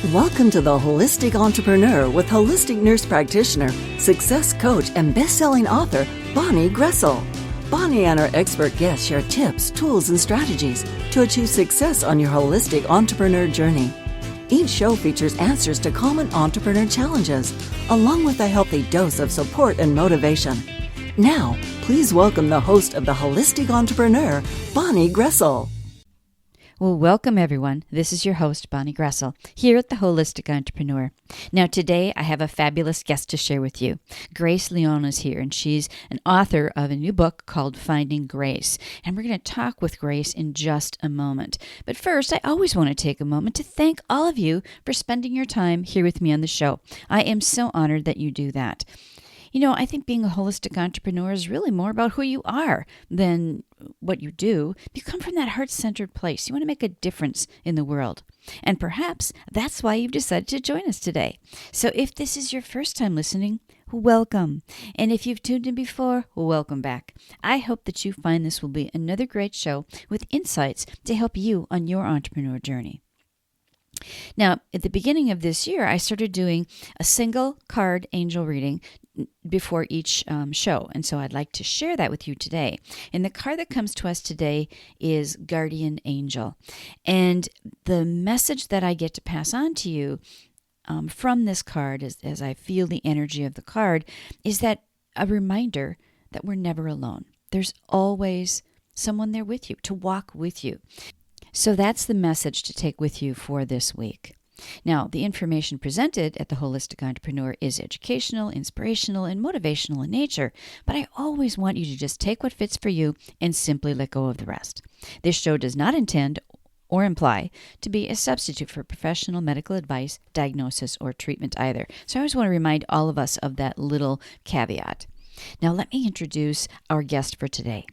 Welcome to The Holistic Entrepreneur with holistic nurse practitioner, success coach, and best-selling author, Bonnie Groessl. Bonnie and her expert guests share tips, tools, and strategies to achieve success on your holistic entrepreneur journey. Each show features answers to common entrepreneur challenges, along with a healthy dose of support and motivation. Now, please welcome the host of The Holistic Entrepreneur, Bonnie Groessl. Well, welcome everyone. This is your host, Bonnie Groessl, here at The Holistic Entrepreneur. Now, today I have a fabulous guest to share with you. Grace Liang is here, and she's an author of a new book called Finding Grace. And we're going to talk with Grace in just a moment. But first, I always want to take a moment to thank all of you for spending your time here with me on the show. I am so honored that you do that. You know, I think being a holistic entrepreneur is really more about who you are than what you do. You come from that heart-centered place. You want to make a difference in the world. And perhaps that's why you've decided to join us today. So if this is your first time listening, welcome. And if you've tuned in before, welcome back. I hope that you find this will be another great show with insights to help you on your entrepreneur journey. Now, at the beginning of this year, I started doing a single card angel reading before each show. And so I'd like to share that with you today. And the card that comes to us today is Guardian Angel. And the message that I get to pass on to you from this card, as I feel the energy of the card, is that a reminder that we're never alone. There's always someone there with you, to walk with you. So that's the message to take with you for this week. Now, the information presented at The Holistic Entrepreneur is educational, inspirational, and motivational in nature, but I always want you to just take what fits for you and simply let go of the rest. This show does not intend or imply to be a substitute for professional medical advice, diagnosis, or treatment either. So I always want to remind all of us of that little caveat. Now, let me introduce our guest for today.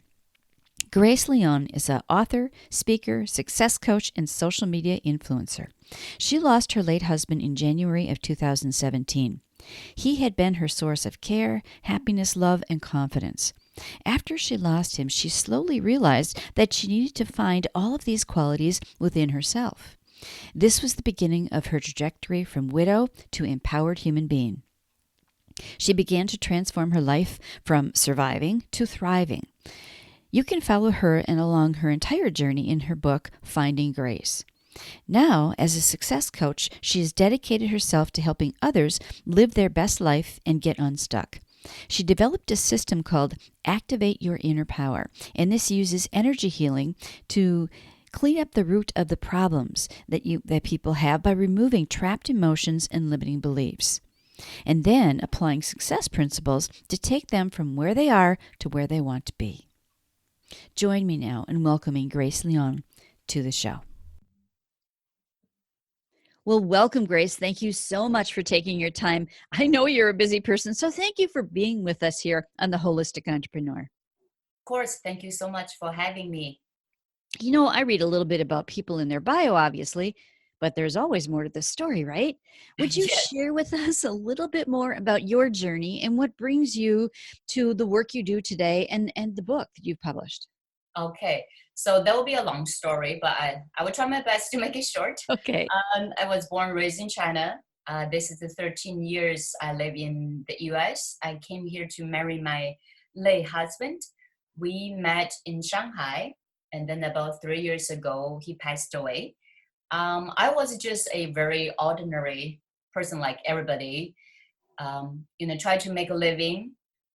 Grace Liang is an author, speaker, success coach, and social media influencer. She lost her late husband in January of 2017. He had been her source of care, happiness, love, and confidence. After she lost him, she slowly realized that she needed to find all of these qualities within herself. This was the beginning of her trajectory from widow to empowered human being. She began to transform her life from surviving to thriving. You can follow her and along her entire journey in her book, Finding Grace. Now, as a success coach, she has dedicated herself to helping others live their best life and get unstuck. She developed a system called Activate Your Inner Power, and this uses energy healing to clean up the root of the problems that people have by removing trapped emotions and limiting beliefs, and then applying success principles to take them from where they are to where they want to be. Join me now in welcoming Grace Liang to the show. Well, welcome, Grace. Thank you so much for taking your time. I know you're a busy person, so thank you for being with us here on The Holistic Entrepreneur. Of course, thank you so much for having me. You know, I read a little bit about people in their bio, obviously, but there's always more to the story, right? Would you Yes. share with us a little bit more about your journey and what brings you to the work you do today and the book that you've published? Okay, so that will be a long story, but I will try my best to make it short. Okay. I was born and raised in China. This is the 13 years I live in the US. I came here to marry my late husband. We met in Shanghai, and then about 3 years ago, he passed away. I was just a very ordinary person like everybody. Try to make a living,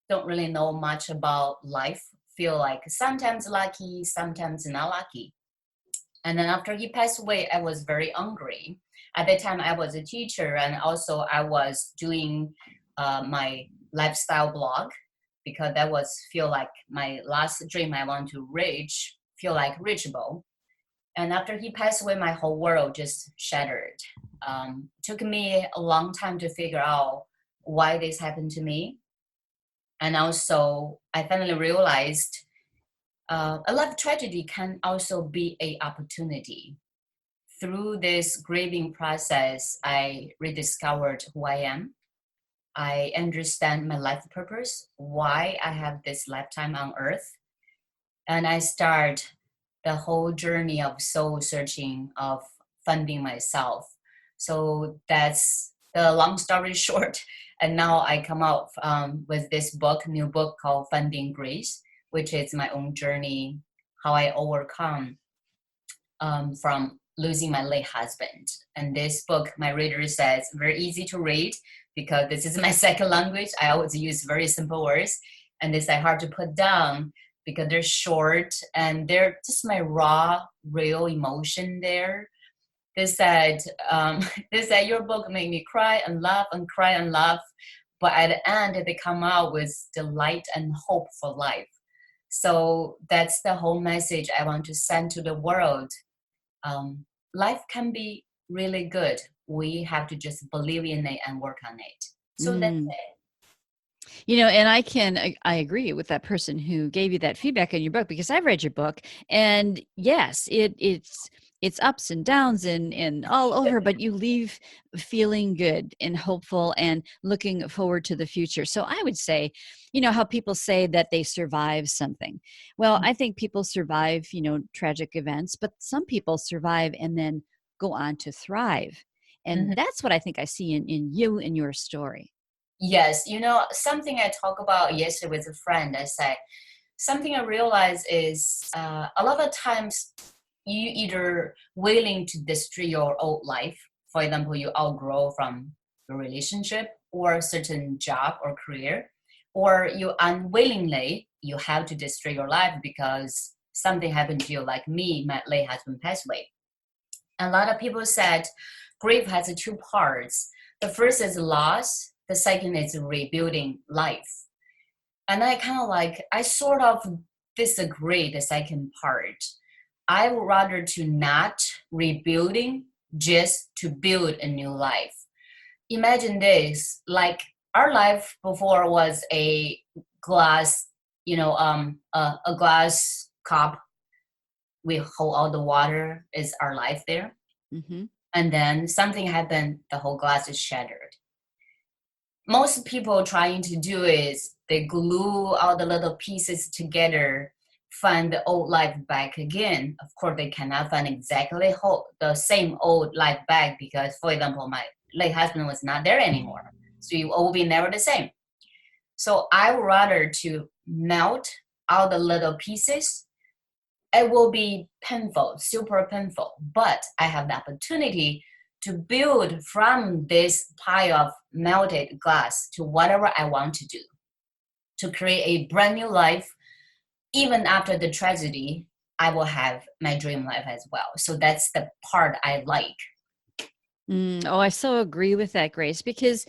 don't really know much about life, feel like sometimes lucky, sometimes not lucky. And then after he passed away, I was very angry. At that time, I was a teacher, and also I was doing my lifestyle blog, because that was feel like my last dream I want to reach, feel like reachable. And after he passed away, my whole world just shattered. Took me a long time to figure out why this happened to me. And also, I finally realized a life tragedy can also be an opportunity. Through this grieving process, I rediscovered who I am. I understand my life purpose, why I have this lifetime on earth. And I start the whole journey of soul searching, of finding myself. So that's the long story short. And now I come out with this new book called Finding Grace, which is my own journey, how I overcome from losing my late husband. And this book, my reader says, very easy to read because this is my second language. I always use very simple words, and this I hard to put down because they're short and they're just my raw, real emotion there. They said, they said your book made me cry and laugh and cry and laugh, but at the end they come out with delight and hope for life. So that's the whole message I want to send to the world. Life can be really good. We have to just believe in it and work on it. So that's it. And I agree with that person who gave you that feedback in your book, because I've read your book, and yes, it's ups and downs and all over, but you leave feeling good and hopeful and looking forward to the future. So I would say, how people say that they survive something. Well, I think people survive, tragic events, but some people survive and then go on to thrive. And that's what I think I see in you and your story. Yes, something I talked about yesterday with a friend, I said, something I realized is a lot of times you either willing to destroy your old life. For example, you outgrow from a relationship or a certain job or career, or you unwillingly, you have to destroy your life because something happened to you, like me, my late husband passed away. And a lot of people said grief has two parts. The first is loss. The second is rebuilding life. And I sort of disagree the second part. I would rather to not rebuilding, just to build a new life. Imagine this, like our life before was a glass, a glass cup. We hold all the water is our life there. Mm-hmm. And then something happened, the whole glass is shattered. Most people trying to do is they glue all the little pieces together, find the old life back again. Of course, they cannot find exactly the same old life back because, for example, my late husband was not there anymore. So you will be never the same. So I would rather to melt all the little pieces. It will be painful, super painful, but I have the opportunity to build from this pile of melted glass to whatever I want to do, to create a brand new life. Even after the tragedy, I will have my dream life as well. So that's the part I like. I so agree with that, Grace, because,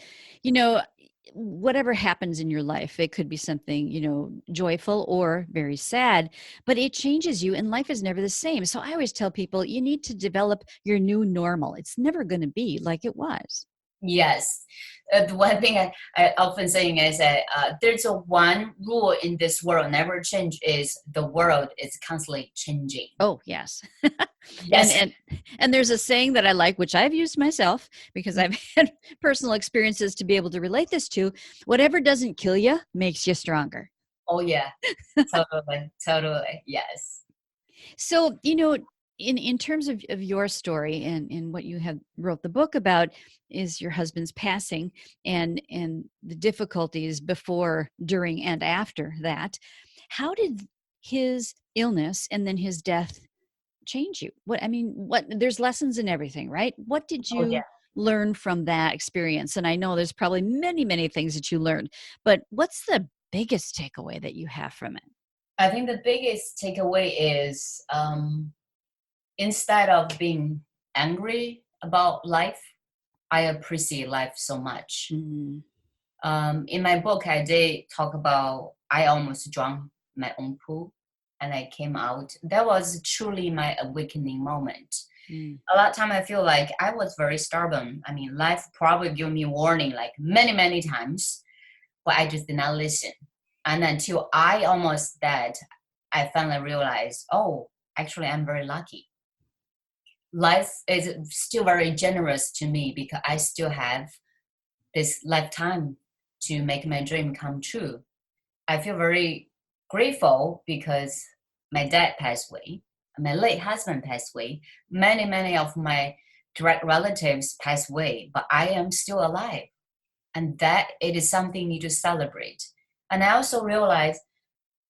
whatever happens in your life, it could be something, joyful or very sad, but it changes you and life is never the same. So I always tell people you need to develop your new normal. It's never going to be like it was. Yes. The one thing I often saying is that there's a one rule in this world never change is the world is constantly changing. Oh, yes. Yes. And there's a saying that I like, which I've used myself because I've had personal experiences to be able to relate this to. Whatever doesn't kill you makes you stronger. Oh, yeah. Totally. Yes. So, in terms of your story and what you have wrote the book about is your husband's passing and the difficulties before, during, and after that. How did his illness and then his death change you? There's lessons in everything, right? What did you learn from that experience? And I know there's probably many, many things that you learned, but what's the biggest takeaway that you have from it? I think the biggest takeaway is instead of being angry about life, I appreciate life so much. Mm-hmm. In my book, I did talk about I almost drowned my own pool and I came out. That was truly my awakening moment. A lot of time I feel like I was very stubborn. I mean, life probably gave me warning like many, many times, but I just did not listen. And until I almost died, I finally realized, oh, actually, I'm very lucky. Life is still very generous to me because I still have this lifetime to make my dream come true. I feel very grateful because my dad passed away, my late husband passed away. Many of my direct relatives passed away, but I am still alive. And that it is something you need to celebrate. And I also realized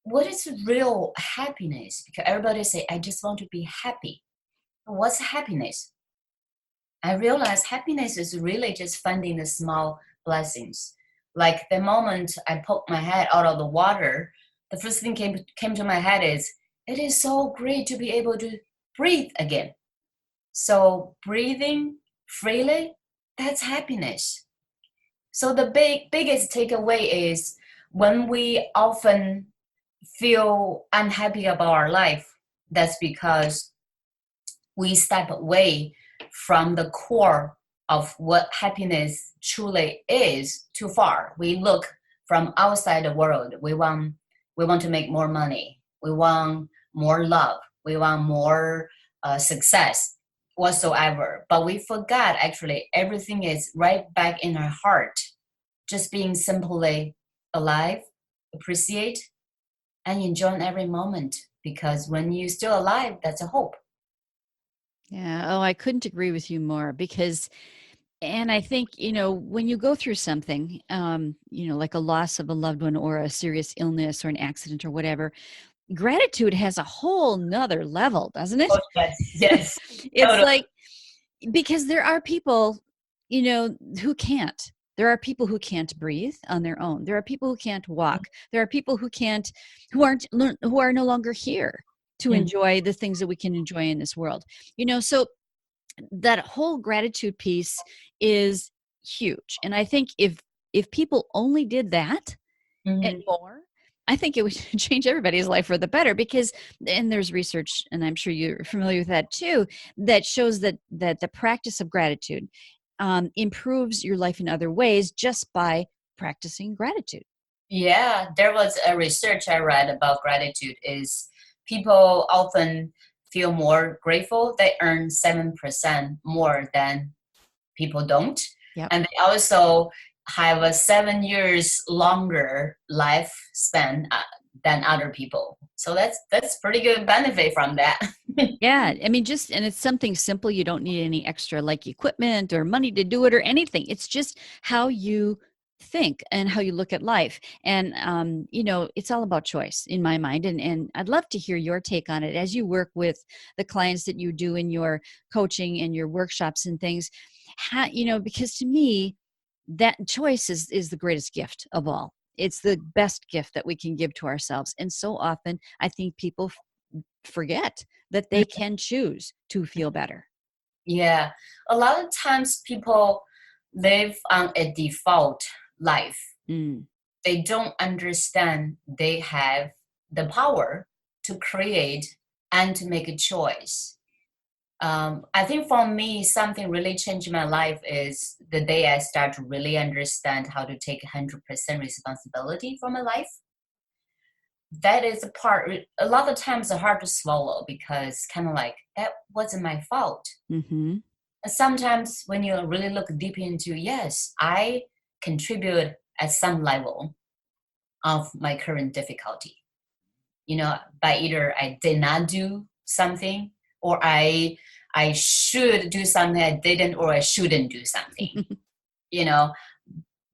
what is real happiness? Because everybody say, I just want to be happy. What's happiness? I realized happiness is really just finding the small blessings. Like the moment I poked my head out of the water, the first thing came to my head is, it is so great to be able to breathe again. So breathing freely, that's happiness. So the biggest takeaway is when we often feel unhappy about our life, that's because we step away from the core of what happiness truly is too far. We look from outside the world. We want to make more money. We want more love. We want more success whatsoever. But we forgot actually everything is right back in our heart. Just being simply alive, appreciate, and enjoy every moment. Because when you're still alive, that's a hope. Yeah. Oh, I couldn't agree with you more because, and I think, when you go through something, like a loss of a loved one or a serious illness or an accident or whatever, gratitude has a whole nother level, doesn't it? Oh, yes, yes. It's Totally. like, because there are people, who can't. There are people who can't breathe on their own. There are people who can't walk. There are people who are no longer here to Mm. enjoy the things that we can enjoy in this world. So that whole gratitude piece is huge. And I think if people only did that and Mhm. more, I think it would change everybody's life for the better because, and there's research, and I'm sure you're familiar with that too, that shows that the practice of gratitude improves your life in other ways just by practicing gratitude. Yeah, there was a research I read about gratitude is people often feel more grateful. They earn 7% more than people don't. Yep. And they also have a 7 years longer lifespan than other people. So that's pretty good benefit from that. Yeah, I mean, and it's something simple. You don't need any extra like equipment or money to do it or anything. It's just how you think and how you look at life. And, it's all about choice in my mind. And I'd love to hear your take on it as you work with the clients that you do in your coaching and your workshops and things. Because to me, that choice is the greatest gift of all. It's the best gift that we can give to ourselves. And so often I think people forget that they can choose to feel better. Yeah, a lot of times people live on a default life. Mm. They don't understand they have the power to create and to make a choice. I think for me, something really changed my life is the day I start to really understand how to take 100% responsibility for my life. That is a part, a lot of times it's hard to swallow because kind of like, that wasn't my fault. Mm-hmm. Sometimes when you really look deep into, yes, I contribute at some level of my current difficulty. By either I did not do something or I should do something I didn't or I shouldn't do something. You know,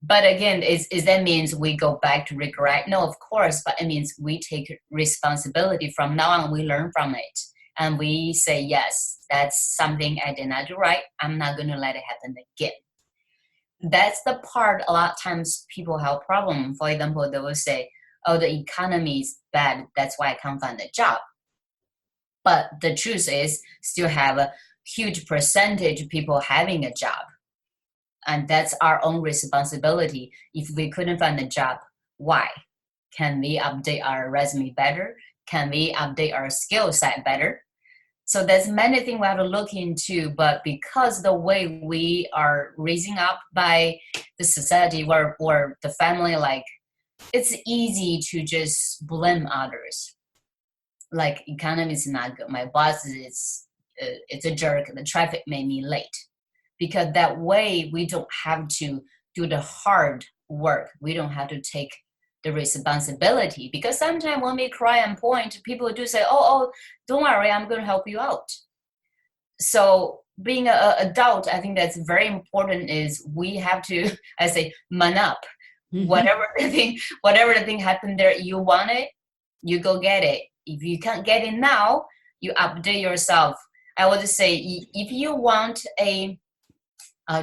but again, is that means we go back to regret? No, of course, but it means we take responsibility from now on. We learn from it and we say, yes, that's something I did not do right. I'm not going to let it happen again. That's the part a lot of times people have problem. For example, they will say, oh, the economy is bad. That's why I can't find a job. But the truth is still have a huge percentage of people having a job. And that's our own responsibility. If we couldn't find a job, why? Can we update our resume better? Can we update our skill set better? So there's many things we have to look into, but because the way we are raising up by the society or the family, like it's easy to just blame others. Like economy is not good. My boss is it's a jerk. The traffic made me late. Because that way we don't have to do the hard work. We don't have to take the responsibility. Because sometimes when we cry and point, people do say, oh, don't worry, I'm going to help you out. So being an adult, I think that's very important is we have to, I say, man up. Mm-hmm. Whatever the thing happened there, you want it, you go get it. If you can't get it now, you update yourself. I would say if you want a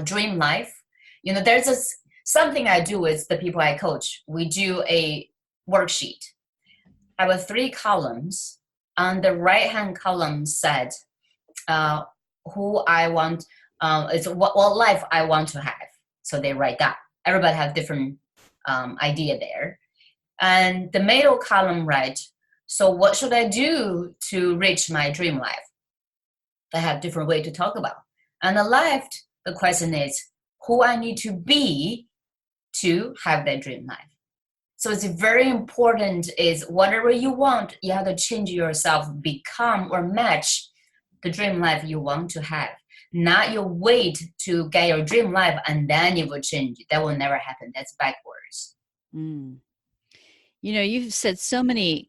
dream life, there's something I do with the people I coach. We do a worksheet. I have 3 columns. On the right hand column said, who I want, it's what life I want to have. So they write that. Everybody have different idea there. And the middle column write, so what should I do to reach my dream life? They have different way to talk about. On the left, the question is, who I need to be to have that dream life. So it's very important is whatever you want, you have to change yourself, become or match the dream life you want to have. Not you wait to get your dream life and then you will change. That will never happen. That's backwards. Mm. You've said so many,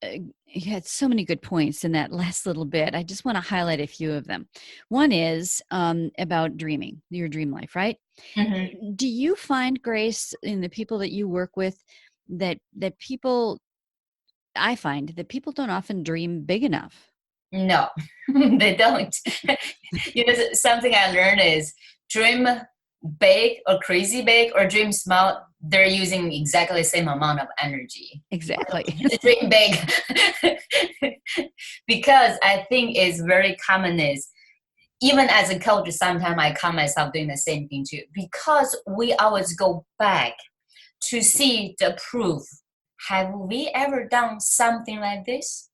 you had so many good points in that last little bit. I just want to highlight a few of them. One is about dreaming, your dream life, right? Mm-hmm. Do you find, Grace, in the people that you work with, that I find that people don't often dream big enough? No, they don't. Something I learned is dream big or crazy big or dream small. They're using exactly the same amount of energy. Exactly. Dream big. Because I think it's very common is, even as a coach, sometimes I caught myself doing the same thing too. Because we always go back to see the proof. Have we ever done something like this?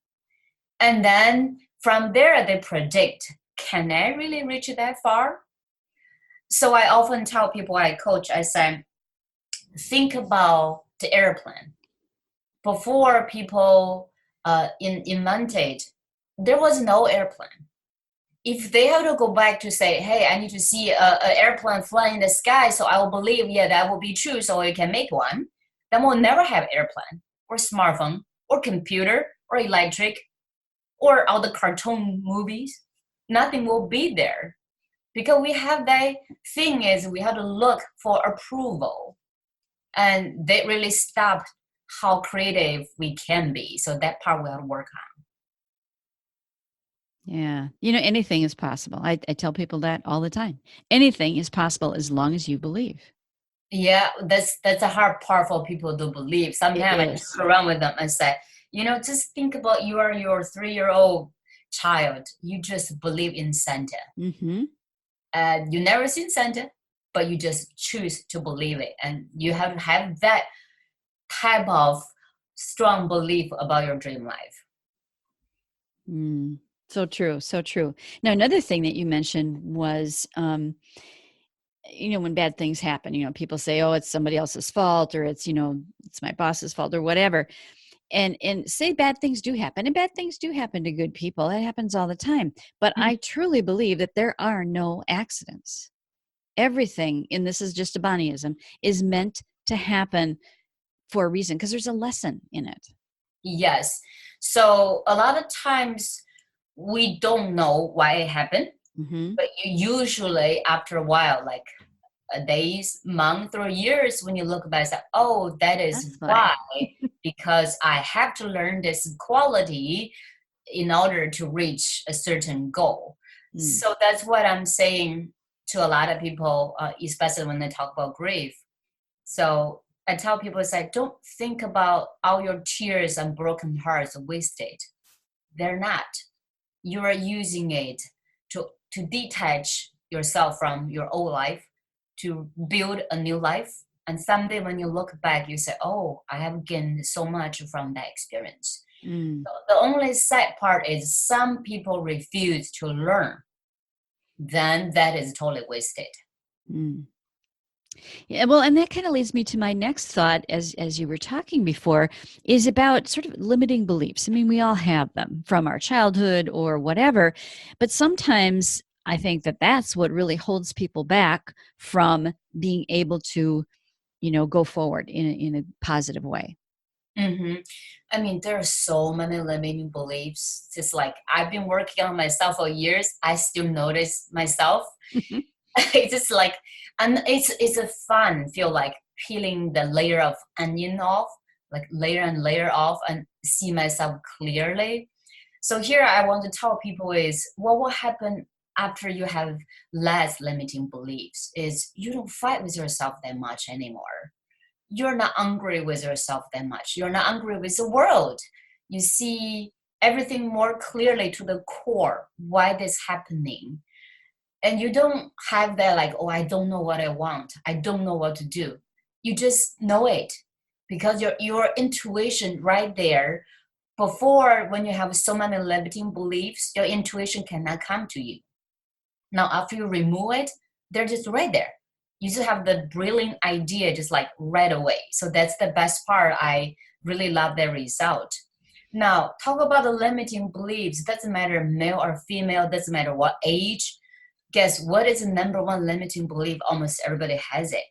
And then from there, they predict, can I really reach that far? So I often tell people I coach, I say, think about the airplane. Before people invented, there was no airplane. If they have to go back to say, hey, I need to see an airplane flying in the sky, so I will believe, yeah, that will be true, so we can make one, then we'll never have airplane or smartphone or computer or electric or all the cartoon movies. Nothing will be there. Because we have that thing is we have to look for approval. And they really stopped how creative we can be. So that part we have to work on. Yeah. Anything is possible. I tell people that all the time. Anything is possible as long as you believe. Yeah, that's a hard part for people to believe. It Sometimes I is. joke around with them and say, just think about you are your 3-year-old child. You just believe in Santa. Mm-hmm. You never seen Santa, but you just choose to believe it. And you have to have that type of strong belief about your dream life. Mm. So true. So true. Now, another thing that you mentioned was, when bad things happen, people say, oh, it's somebody else's fault, or it's my boss's fault, or whatever. And say bad things do happen, and bad things do happen to good people. That happens all the time. But I truly believe that there are no accidents. Everything, and this is just a Bonnieism, is meant to happen for a reason, because there's a lesson in it. Yes. So a lot of times we don't know why it happened, Mm-hmm. but you usually after a while, like days, month, or years, when you look back, say, oh, that is That's why, why. because I have to learn this quality in order to reach a certain goal. Mm. So that's what I'm saying to a lot of people, especially when they talk about grief. So I tell people, it's like, don't think about all your tears and broken hearts wasted. They're not. You are using it to detach yourself from your old life, to build a new life. And someday when you look back, you say, oh, I have gained so much from that experience. Mm. So the only sad part is some people refuse to learn. Then that is totally wasted. Mm. Yeah, well, and that kind of leads me to my next thought, as you were talking before, is about sort of limiting beliefs. I mean, we all have them from our childhood or whatever, but sometimes I think that that's what really holds people back from being able to, go forward in a positive way. Mm-hmm. I mean, there are so many limiting beliefs. Just like I've been working on myself for years, I still notice myself. It's just like, and it's a fun feel like peeling the layer of onion off, like layer and layer off, and see myself clearly. So here I want to tell people is what will happen after you have less limiting beliefs is you don't fight with yourself that much anymore. You're not angry with yourself that much. You're not angry with the world. You see everything more clearly to the core, why this happening. And you don't have that like, oh, I don't know what I want. I don't know what to do. You just know it because your intuition right there. Before, when you have so many limiting beliefs, your intuition cannot come to you. Now, after you remove it, they're just right there. You just have the brilliant idea just like right away. So that's the best part. I really love the result. Now, talk about the limiting beliefs. Doesn't matter male or female, doesn't matter what age. Guess what is the number one limiting belief? Almost everybody has it.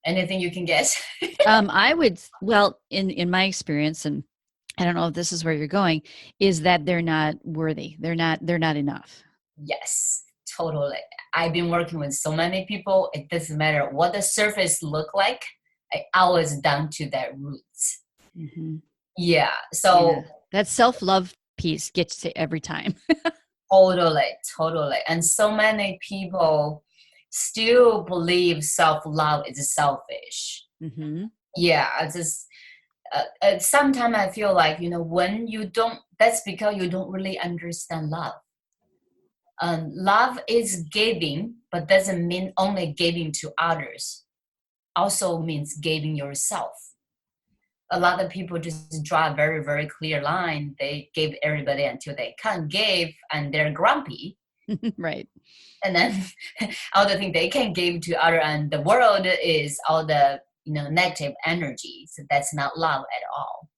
Anything you can guess? I would, well, in my experience, and I don't know if this is where you're going, is that they're not worthy. They're not enough. Yes, totally. I've been working with so many people. It doesn't matter what the surface look like. I always down to that roots. Mm-hmm. Yeah. Yeah, So that self-love piece gets to every time. totally. And so many people still believe self-love is selfish. Mm-hmm. Yeah, I just sometimes I feel like, when you don't, that's because you don't really understand love. Love is giving, but doesn't mean only giving to others. Also means giving yourself. A lot of people just draw a very, very clear line. They give everybody until they can't give and they're grumpy. Right. And then all the things they can give to other and the world is all the negative energy. So that's not love at all.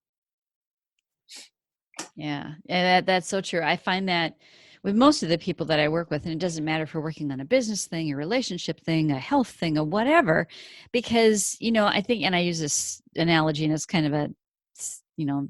Yeah, and that's so true. I find that with most of the people that I work with, and it doesn't matter if we're working on a business thing, a relationship thing, a health thing, or whatever, because I think, and I use this analogy, and it's kind of a s- you know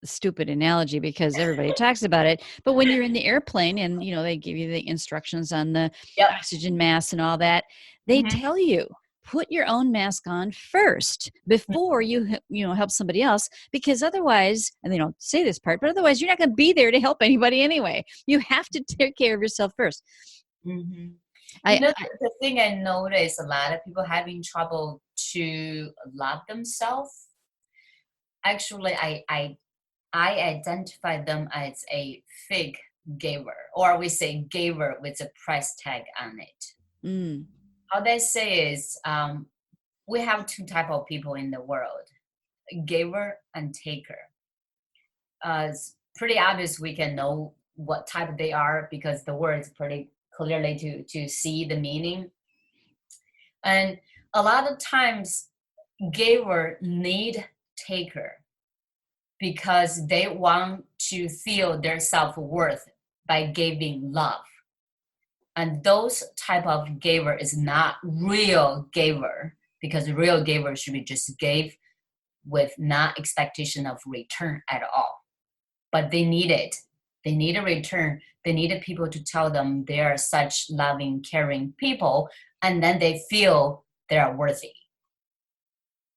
stupid analogy because everybody talks about it. But when you're in the airplane, and they give you the instructions on the Yep. oxygen mask and all that, they Mm-hmm. tell you put your own mask on first before you help somebody else, because otherwise, and they don't say this part, but otherwise you're not going to be there to help anybody anyway. You have to take care of yourself first. Mm-hmm. I, The thing I notice a lot of people having trouble to love themselves. Actually, I identify them as a fig giver, or we say giver with a price tag on it. mm, How they say is we have two type of people in the world, giver and taker. It's pretty obvious we can know what type they are because the word is pretty clearly to see the meaning. And a lot of times giver need taker because they want to feel their self-worth by giving love. And those type of giver is not real giver because real giver should be just gave with not expectation of return at all. But they need it. They need a return. They need people to tell them they are such loving, caring people, and then they feel they are worthy.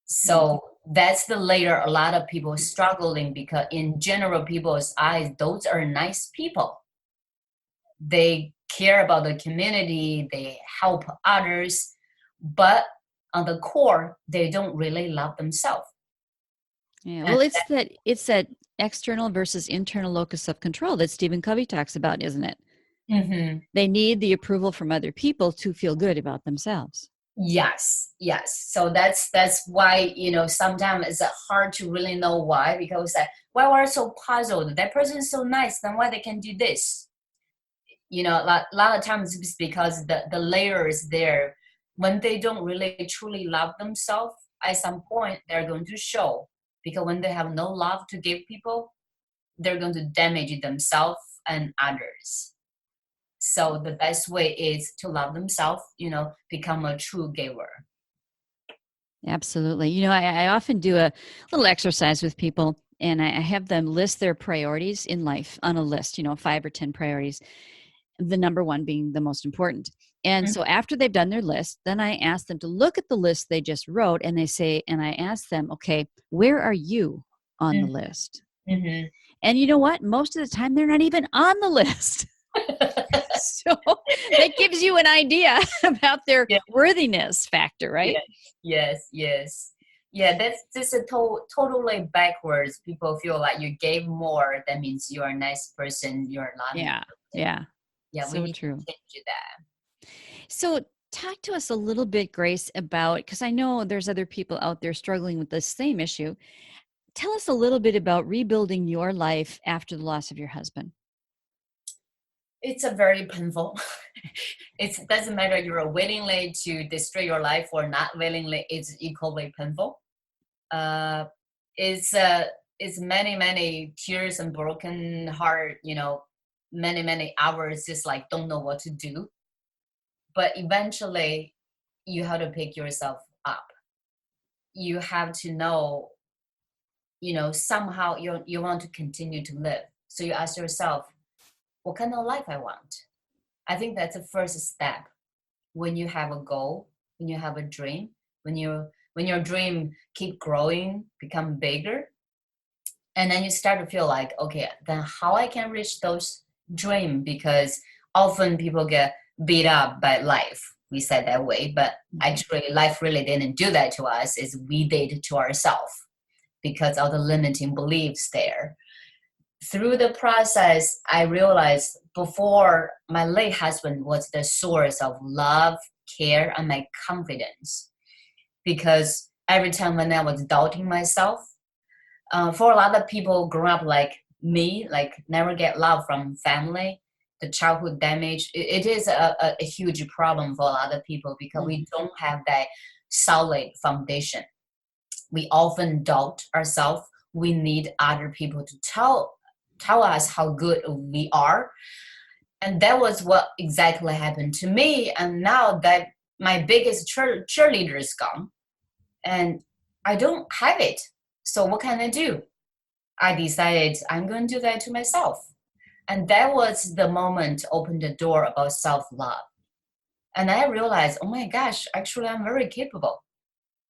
So that's the layer a lot of people struggling because in general people's eyes, those are nice people. They care about the community, they help others, but on the core, they don't really love themselves. yeah, And well, it's that external versus internal locus of control that Stephen Covey talks about, isn't it? mm-hmm. They need the approval from other people to feel good about themselves. Yes. So that's why sometimes it's hard to really know why because why we're so puzzled. That person is so nice, then why they can do this? A lot of times it's because the layer is there. When they don't really truly love themselves, at some point they're going to show because when they have no love to give people, they're going to damage themselves and others. So the best way is to love themselves, become a true giver. Absolutely. You know, I often do a little exercise with people, and I have them list their priorities in life on a list, 5 or 10 priorities, the number one being the most important. And Mhm. so after they've done their list, then I ask them to look at the list they just wrote, and I ask them, okay, where are you on the list? Mhm. And you know what? Most of the time, they're not even on the list. So that gives you an idea about their Yeah, worthiness factor, right? yeah, yes, yes. Yeah, that's just totally backwards. People feel like you gave more. That means you're a nice person. You're a loving Yeah. person. Yeah. Yeah, we So need true. to change that. So, talk to us a little bit, Grace, about because I know there's other people out there struggling with the same issue. Tell us a little bit about rebuilding your life after the loss of your husband. It's a very painful. It doesn't matter you're willingly to destroy your life or not willingly. It's equally painful. Uh, it's uh, it's many tears and broken heart. Many hours just like don't know what to do. But eventually, you have to pick yourself up. You have to know, somehow you want to continue to live. So you ask yourself, what kind of life I want? I think that's the first step. When you have a goal, when you have a dream, when your dream keep growing, become bigger, and then you start to feel like, okay, then how I can reach those dream? Because often people get beat up by life. We said that way, but Mhm. actually life really didn't do that to us. Is we did to ourselves because of the limiting beliefs there. Through the process, I realized before my late husband was the source of love, care, and my confidence. Because every time when I was doubting myself, for a lot of people growing up like me, like never get love from family, the childhood damage, it is a huge problem for a lot of people because we Mhm. don't have that solid foundation. We often doubt ourselves. We need other people to tell us how good we are. And that was what exactly happened to me. And now that my biggest cheerleader is gone and I don't have it. So what can I do? I decided I'm going to do that to myself. And that was the moment to open the door about self-love. And I realized, oh my gosh, actually I'm very capable.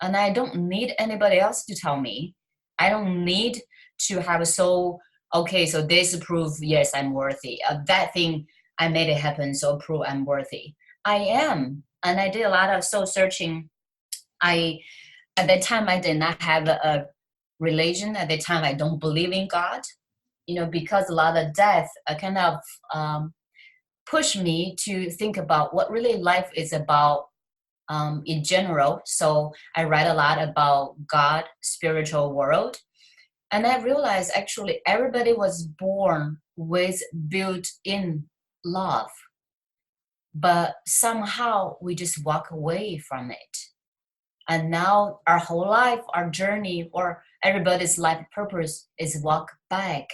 And I don't need anybody else to tell me. I don't need to have a soul. Okay, so this proof, yes, I'm worthy. That thing, I made it happen, so prove I'm worthy. I am, and I did a lot of soul searching. I At that time I did not have a religion. At that time I don't believe in God. Because a lot of death kind of pushed me to think about what really life is about in general. So I read a lot about God, spiritual world, and I realized actually everybody was born with built-in love, but somehow we just walk away from it. And now our whole life, our journey, or everybody's life purpose is walk back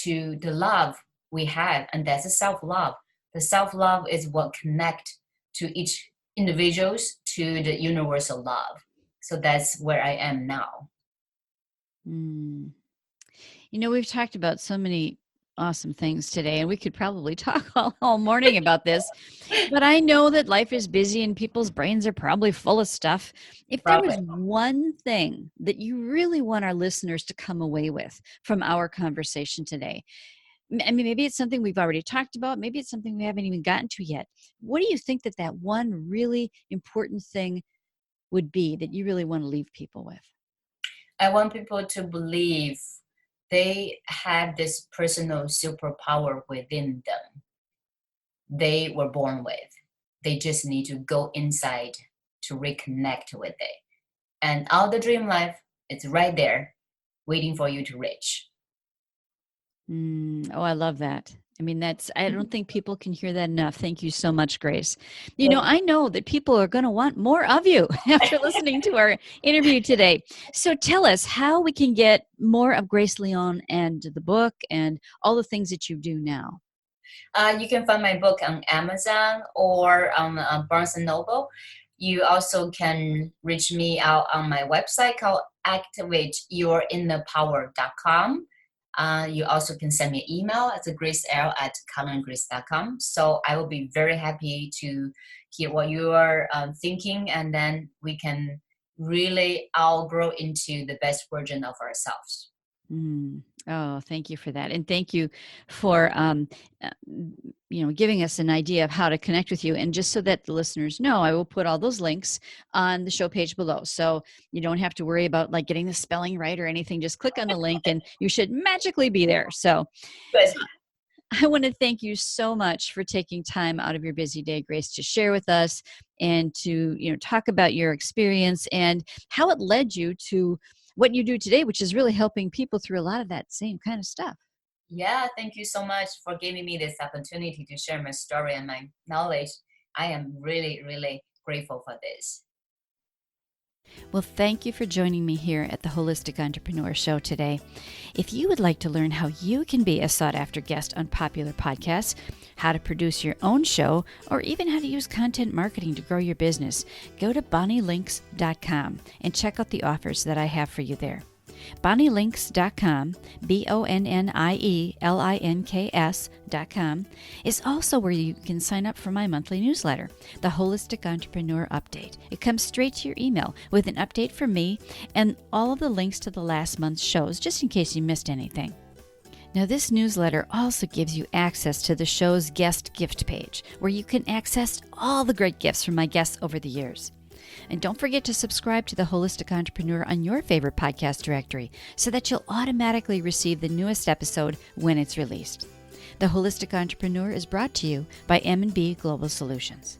to the love we have, and that's a self-love. The self-love is what connect to each individuals to the universal love. So that's where I am now. Mm. We've talked about so many awesome things today, and we could probably talk all morning about this. But I know that life is busy and people's brains are probably full of stuff. If there Probably. was one thing that you really want our listeners to come away with from our conversation today, I mean, maybe it's something we've already talked about, maybe it's something we haven't even gotten to yet. What do you think that one really important thing would be that you really want to leave people with? I want people to believe they have this personal superpower within them. They were born with. They just need to go inside to reconnect with it. And all the dream life is right there waiting for you to reach. Oh, I love that. I mean, I don't think people can hear that enough. Thank you so much, Grace. Well, I know that people are going to want more of you after listening to our interview today. So tell us how we can get more of Grace Leon and the book and all the things that you do now. you can find my book on Amazon or on Barnes and Noble. You also can reach me out on my website called activateyourinnerpower.com. You also can send me an email at gracel@colongrace.com. So I will be very happy to hear what you are thinking, and then we can really all grow into the best version of ourselves. Oh, thank you for that. And thank you for, giving us an idea of how to connect with you. And just so that the listeners know, I will put all those links on the show page below. So you don't have to worry about like getting the spelling right or anything. Just click on the link and you should magically be there. So Good. I want to thank you so much for taking time out of your busy day, Grace, to share with us and to, talk about your experience and how it led you to what you do today, which is really helping people through a lot of that same kind of stuff. Yeah, thank you so much for giving me this opportunity to share my story and my knowledge. I am really, really grateful for this. Well, thank you for joining me here at the Holistic Entrepreneur Show today. If you would like to learn how you can be a sought-after guest on popular podcasts, how to produce your own show, or even how to use content marketing to grow your business, go to bonnielinks.com and check out the offers that I have for you there. BonnieLinks.com, BonnieLinks.com, is also where you can sign up for my monthly newsletter, the Holistic Entrepreneur Update. It comes straight to your email with an update from me and all of the links to the last month's shows, just in case you missed anything. Now, this newsletter also gives you access to the show's guest gift page, where you can access all the great gifts from my guests over the years. And don't forget to subscribe to The Holistic Entrepreneur on your favorite podcast directory so that you'll automatically receive the newest episode when it's released. The Holistic Entrepreneur is brought to you by M&B Global Solutions.